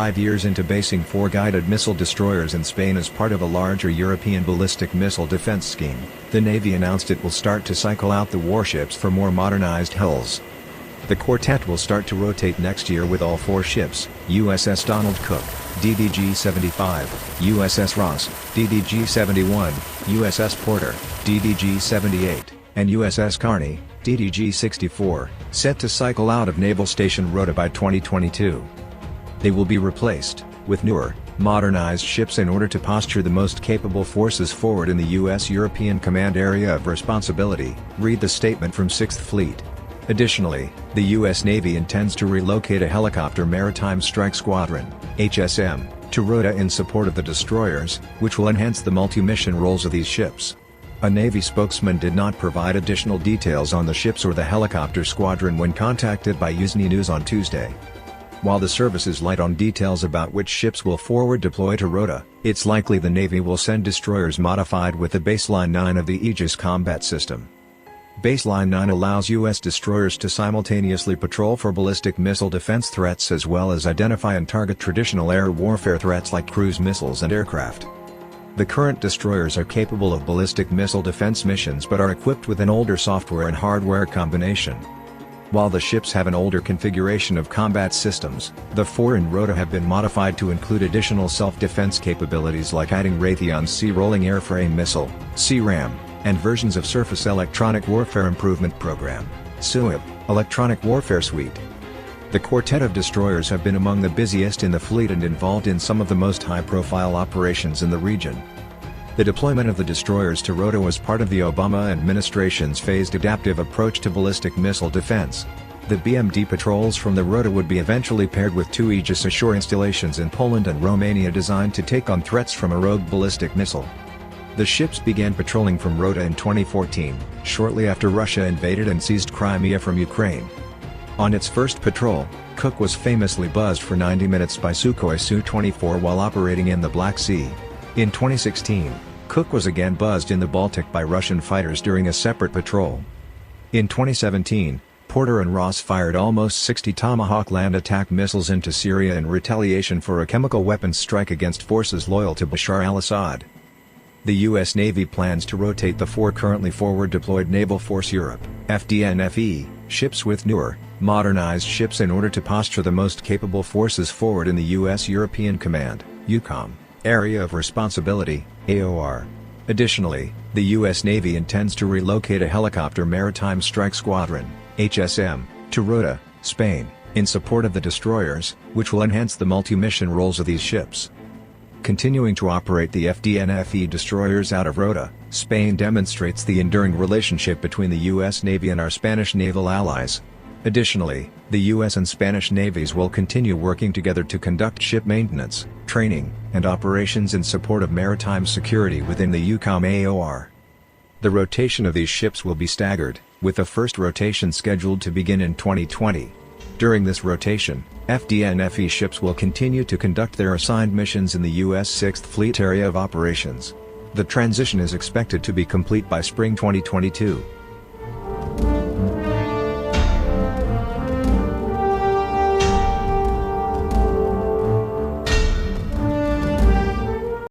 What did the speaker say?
5 years into basing 4 guided missile destroyers in Spain as part of a larger European ballistic missile defense scheme, the Navy announced it will start to cycle out the warships for more modernized hulls. The quartet will start to rotate next year with all 4 ships: USS Donald Cook, DDG-75, USS Ross, DDG-71, USS Porter, DDG-78, and USS Carney, DDG-64, set to cycle out of Naval Station Rota by 2022. They will be replaced with newer, modernized ships in order to posture the most capable forces forward in the U.S. European Command Area of Responsibility, read the statement from 6th Fleet. Additionally, the U.S. Navy intends to relocate a Helicopter Maritime Strike Squadron, HSM, to Rota in support of the destroyers, which will enhance the multi-mission roles of these ships. A Navy spokesman did not provide additional details on the ships or the helicopter squadron when contacted by Uzni News on Tuesday. While the service is light on details about which ships will forward deploy to Rota, it's likely the Navy will send destroyers modified with the Baseline 9 of the Aegis combat system. Baseline 9 allows U.S. destroyers to simultaneously patrol for ballistic missile defense threats as well as identify and target traditional air warfare threats like cruise missiles and aircraft. The current destroyers are capable of ballistic missile defense missions but are equipped with an older software and hardware combination. While the ships have an older configuration of combat systems, the 4 in Rota have been modified to include additional self-defense capabilities like adding Raytheon's Sea Rolling Airframe Missile, CRAM, and versions of Surface Electronic Warfare Improvement Program, SUIP, Electronic Warfare Suite. The quartet of destroyers have been among the busiest in the fleet and involved in some of the most high-profile operations in the region. The deployment of the destroyers to Rota was part of the Obama administration's phased adaptive approach to ballistic missile defense. The BMD patrols from the Rota would be eventually paired with 2 Aegis Ashore installations in Poland and Romania designed to take on threats from a rogue ballistic missile. The ships began patrolling from Rota in 2014, shortly after Russia invaded and seized Crimea from Ukraine. On its first patrol, Cook was famously buzzed for 90 minutes by Sukhoi Su-24 while operating in the Black Sea. In 2016, Cook was again buzzed in the Baltic by Russian fighters during a separate patrol. In 2017, Porter and Ross fired almost 60 Tomahawk land attack missiles into Syria in retaliation for a chemical weapons strike against forces loyal to Bashar al-Assad. The U.S. Navy plans to rotate the 4 currently forward-deployed Naval Force Europe (FDNFE) ships with newer, modernized ships in order to posture the most capable forces forward in the U.S. European Command (EUCOM) Area of Responsibility (AOR). Additionally, the U.S. Navy intends to relocate a Helicopter Maritime Strike Squadron (HSM) to Rota, Spain, in support of the destroyers, which will enhance the multi-mission roles of these ships. Continuing to operate the FDNFE destroyers out of Rota, Spain demonstrates the enduring relationship between the U.S. Navy and our Spanish naval allies. Additionally, the U.S. and Spanish navies will continue working together to conduct ship maintenance, training, and operations in support of maritime security within the EUCOM AOR. The rotation of these ships will be staggered, with the first rotation scheduled to begin in 2020. During this rotation, FDNFE ships will continue to conduct their assigned missions in the U.S. 6th Fleet Area of Operations. The transition is expected to be complete by spring 2022.